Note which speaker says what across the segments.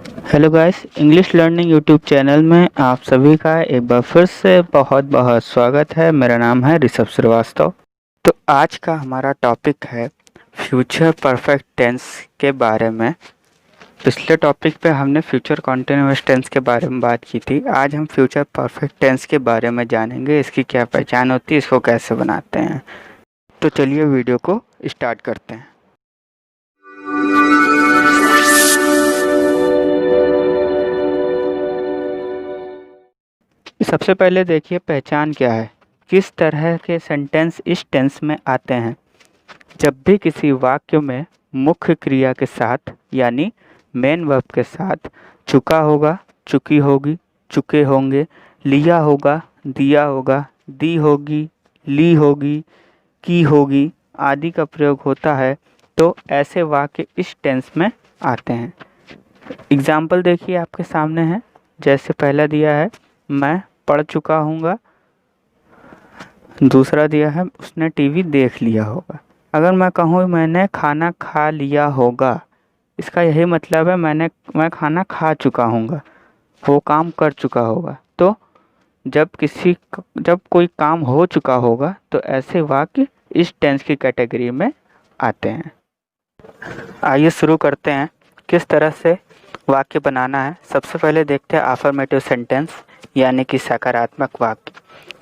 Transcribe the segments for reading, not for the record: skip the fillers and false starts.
Speaker 1: Hello guys, English learning YouTube channel में आप सभी का एक बार फिर से बहुत बहुत स्वागत है। मेरा नाम है ऋषभ श्रीवास्तव। तो आज का हमारा टॉपिक है फ्यूचर परफेक्ट टेंस के बारे में। पिछले टॉपिक पे हमने फ्यूचर कॉन्टिन्यूअस टेंस के बारे में बात की थी। आज हम फ्यूचर परफेक्ट टेंस के बारे में जानेंगे, इसकी क्या पहचान होती है, इसको कैसे बनाते हैं। तो चलिए वीडियो को स्टार्ट करते हैं। सबसे पहले देखिए पहचान क्या है, किस तरह के सेंटेंस इस टेंस में आते हैं। जब भी किसी वाक्य में मुख्य क्रिया के साथ यानी मेन वर्ब के साथ चुका होगा, चुकी होगी, चुके होंगे, लिया होगा, दिया होगा, दी होगी, ली होगी, की होगी आदि का प्रयोग होता है तो ऐसे वाक्य इस टेंस में आते हैं। एग्जाम्पल देखिए आपके सामने है। जैसे पहला दिया है मैं पढ़ चुका हूँगा, दूसरा दिया है उसने टीवी देख लिया होगा। अगर मैं कहूँ मैंने खाना खा लिया होगा, इसका यही मतलब है मैं खाना खा चुका हूँगा, वो काम कर चुका होगा। तो जब कोई काम हो चुका होगा तो ऐसे वाक्य इस टेंस की कैटेगरी में आते हैं। आइए शुरू करते हैं किस तरह से वाक्य बनाना है। सबसे पहले देखते हैं अफर्मेटिव सेंटेंस यानी कि सकारात्मक वाक्य।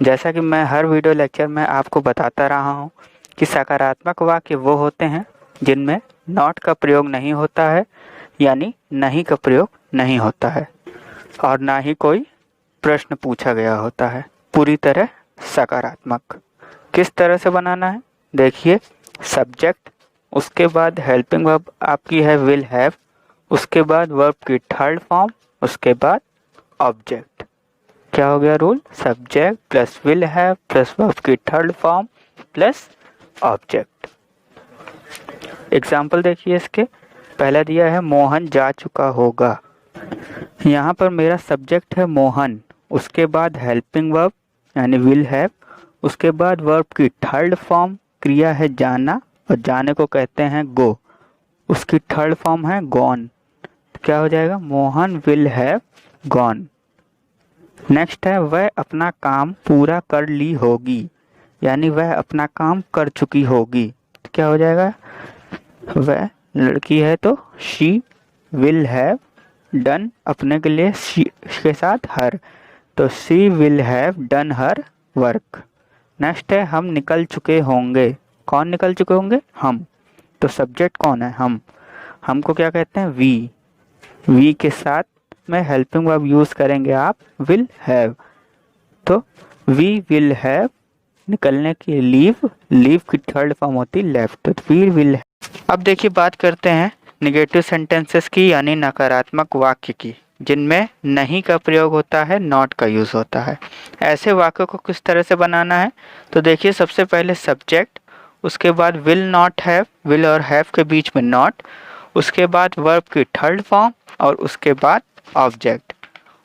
Speaker 1: जैसा कि मैं हर वीडियो लेक्चर में आपको बताता रहा हूँ कि सकारात्मक वाक्य वो होते हैं जिनमें नॉट का प्रयोग नहीं होता है, यानी नहीं का प्रयोग नहीं होता है और ना ही कोई प्रश्न पूछा गया होता है। पूरी तरह सकारात्मक। किस तरह से बनाना है देखिए, सब्जेक्ट, उसके बाद हेल्पिंग वर्ब आपकी है विल हैव, उसके बाद वर्ब की थर्ड फॉर्म, उसके बाद ऑब्जेक्ट। क्या हो गया rule? Subject plus will have plus verb की third form plus object. Example देखिए इसके। पहला दिया है मोहन जा चुका होगा। यहाँ पर मेरा सब्जेक्ट है मोहन, उसके बाद हेल्पिंग वर्ब यानी विल हैव, उसके बाद वर्ब की थर्ड फॉर्म क्रिया है जाना और जाने को कहते हैं गो, उसकी थर्ड फॉर्म है गॉन। क्या हो जाएगा? Mohan will have gone. Next है वह अपना काम पूरा कर ली होगी, यानी वह अपना काम कर चुकी होगी। तो क्या हो जाएगा? वह लड़की है तो शी विल हैव डन, अपने के लिए शी के साथ हर, तो she will have done her work. Next है हम निकल चुके होंगे। कौन निकल चुके होंगे? हम। तो सब्जेक्ट कौन है? हमको क्या कहते हैं? वी के साथ में हेल्पिंग वर्ब यूज करेंगे आप विल हैव, तो वी विल हैव निकलने की लीव की थर्ड फॉर्म होती लेफ्ट, तो वी विल। अब देखिए बात करते हैं निगेटिव सेंटेंसेस की यानी नकारात्मक वाक्य की, जिनमें नहीं का प्रयोग होता है, नॉट का यूज होता है। ऐसे वाक्यों को किस तरह से बनाना है तो देखिए, सबसे पहले सब्जेक्ट, उसके बाद विल नॉट हैव, विल और हैव के बीच में नॉट, उसके बाद वर्ब की थर्ड फॉर्म और उसके बाद ऑब्जेक्ट।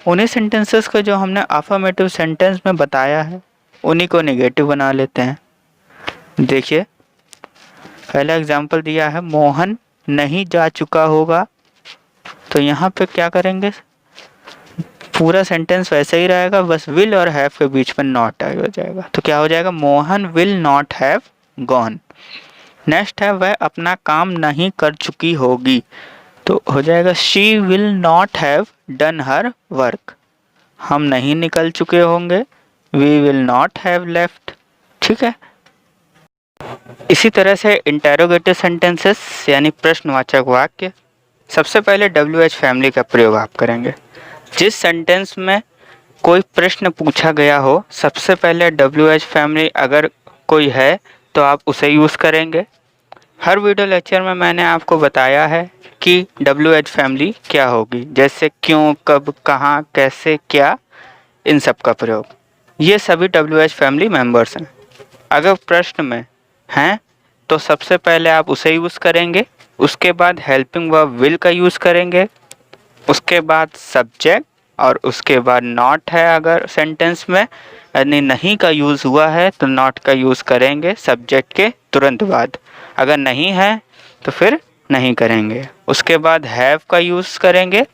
Speaker 1: उन्हीं सेंटेंसेस को जो हमने अफर्मेटिव सेंटेंस में बताया है उन्हीं को नेगेटिव बना लेते हैं। देखिए पहला एग्जाम्पल दिया है मोहन नहीं जा चुका होगा, तो यहाँ पे क्या करेंगे? पूरा सेंटेंस वैसे ही रहेगा, बस विल और हैव के बीच में नॉट हो जाएगा। तो क्या हो जाएगा? Mohan will not have gone. Next है वह अपना काम नहीं कर चुकी होगी, तो हो जाएगा she will not have done her work. हम नहीं निकल चुके होंगे, we will not have left. ठीक है। इसी तरह से इंटेरोगेटिव सेंटेंसेस यानी प्रश्नवाचक वाक्य। सबसे पहले WH फैमिली का प्रयोग आप करेंगे। जिस सेंटेंस में कोई प्रश्न पूछा गया हो, सबसे पहले WH फैमिली अगर कोई है तो आप उसे यूज़ करेंगे। हर वीडियो लेक्चर में मैंने आपको बताया है कि WH फैमिली क्या होगी, जैसे क्यों, कब, कहाँ, कैसे, क्या, इन सब का प्रयोग। ये सभी WH फैमिली मेंबर्स हैं। अगर प्रश्न में हैं तो सबसे पहले आप उसे यूज़ करेंगे, उसके बाद हेल्पिंग वर्ब विल का यूज़ करेंगे, उसके बाद सब्जेक्ट और उसके बाद नॉट है। अगर सेंटेंस में यानी नहीं का यूज़ हुआ है तो नॉट का यूज़ करेंगे सब्जेक्ट के तुरंत बाद। अगर नहीं है तो फिर नहीं करेंगे। उसके बाद हैव का यूज़ करेंगे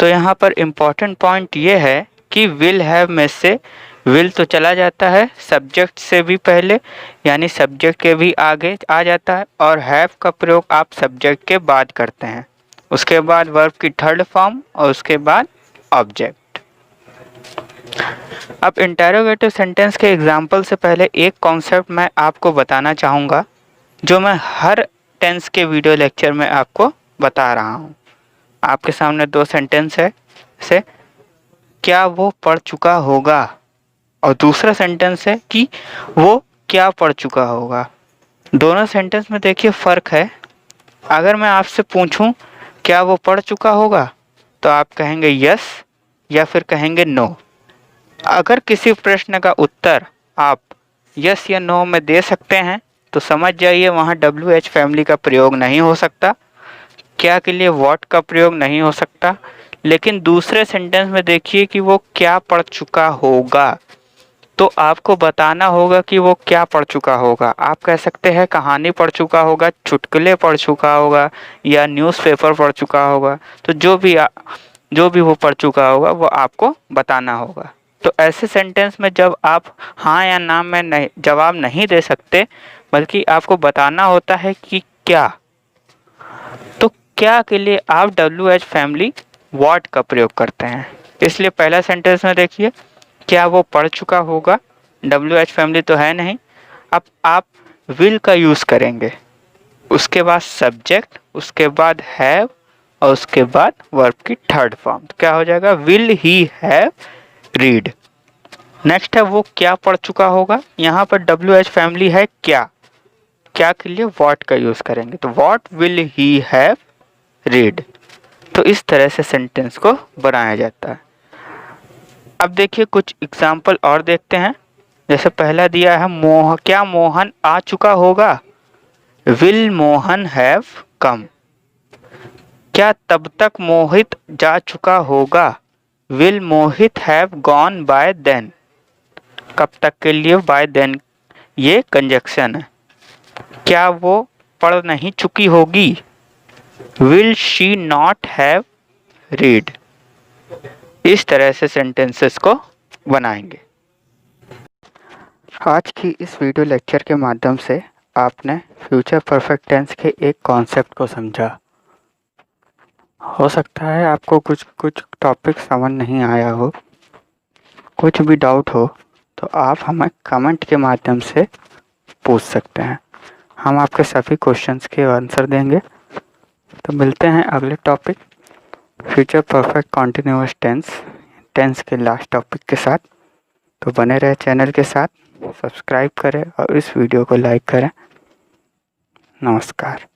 Speaker 1: तो यहाँ पर इम्पॉर्टेंट पॉइंट ये है कि विल हैव में से विल तो चला जाता है, सब्जेक्ट से भी पहले यानी सब्जेक्ट के भी आगे आ जाता है, और हैव का प्रयोग आप सब्जेक्ट के बाद करते हैं। उसके बाद वर्ब की थर्ड फॉर्म और उसके बाद ऑब्जेक्ट। अब इंटरोगेटिव सेंटेंस के एग्जाम्पल से पहले एक कॉन्सेप्ट मैं आपको बताना चाहूँगा जो मैं हर टेंस के वीडियो लेक्चर में आपको बता रहा हूँ। आपके सामने दो सेंटेंस है से क्या वो पढ़ चुका होगा, और दूसरा सेंटेंस है कि वो क्या पढ़ चुका होगा। दोनों सेंटेंस में देखिए फ़र्क है। अगर मैं आपसे पूछूं क्या वो पढ़ चुका होगा तो आप कहेंगे यस या फिर कहेंगे नो। अगर किसी प्रश्न का उत्तर आप यस या नो में दे सकते हैं तो समझ जाइए वहाँ WH फैमिली का प्रयोग नहीं हो सकता, क्या के लिए व्हाट का प्रयोग नहीं हो सकता। लेकिन दूसरे सेंटेंस में देखिए कि वो क्या पढ़ चुका होगा, तो आपको बताना होगा कि वो क्या पढ़ चुका होगा। आप कह सकते हैं कहानी पढ़ चुका होगा, चुटकुले पढ़ चुका होगा या न्यूज़पेपर पढ़ चुका होगा। तो जो भी वो पढ़ चुका होगा वो आपको बताना होगा। तो ऐसे सेंटेंस में जब आप हाँ या ना में नहीं जवाब नहीं दे सकते बल्कि आपको बताना होता है कि क्या, तो क्या के लिए आप WH फैमिली व्हाट का प्रयोग करते हैं। इसलिए पहला सेंटेंस में देखिए क्या वो पढ़ चुका होगा, WH फैमिली तो है नहीं, अब आप विल का यूज़ करेंगे। उसके बाद सब्जेक्ट, उसके बाद हैव और उसके बाद वर्ब की थर्ड फॉर्म। तो क्या हो जाएगा will he have read. Next है वो क्या पढ़ चुका होगा। यहाँ पर WH फैमिली है क्या के लिए व्हाट का यूज़ करेंगे, तो what will he have read. तो इस तरह से सेंटेंस को बनाया जाता है। अब देखिए कुछ एग्जाम्पल और देखते हैं। जैसे पहला दिया है क्या मोहन आ चुका होगा, विल मोहन हैव कम। क्या तब तक मोहित जा चुका होगा, will Mohit have gone by then. कब तक के लिए बाय देन ये कंजक्शन है। क्या वो पढ़ नहीं चुकी होगी, will she not have read. इस तरह से सेंटेंसेस को बनाएंगे। आज की इस वीडियो लेक्चर के माध्यम से आपने फ्यूचर परफेक्ट टेंस के एक कॉन्सेप्ट को समझा। हो सकता है आपको कुछ टॉपिक समझ नहीं आया हो, कुछ भी डाउट हो तो आप हमें कमेंट के माध्यम से पूछ सकते हैं। हम आपके सभी क्वेश्चंस के आंसर देंगे। तो मिलते हैं अगले topic future perfect continuous tense के लास्ट टॉपिक के साथ। तो बने रहे चैनल के साथ, सब्सक्राइब करें और इस वीडियो को लाइक करें। नमस्कार।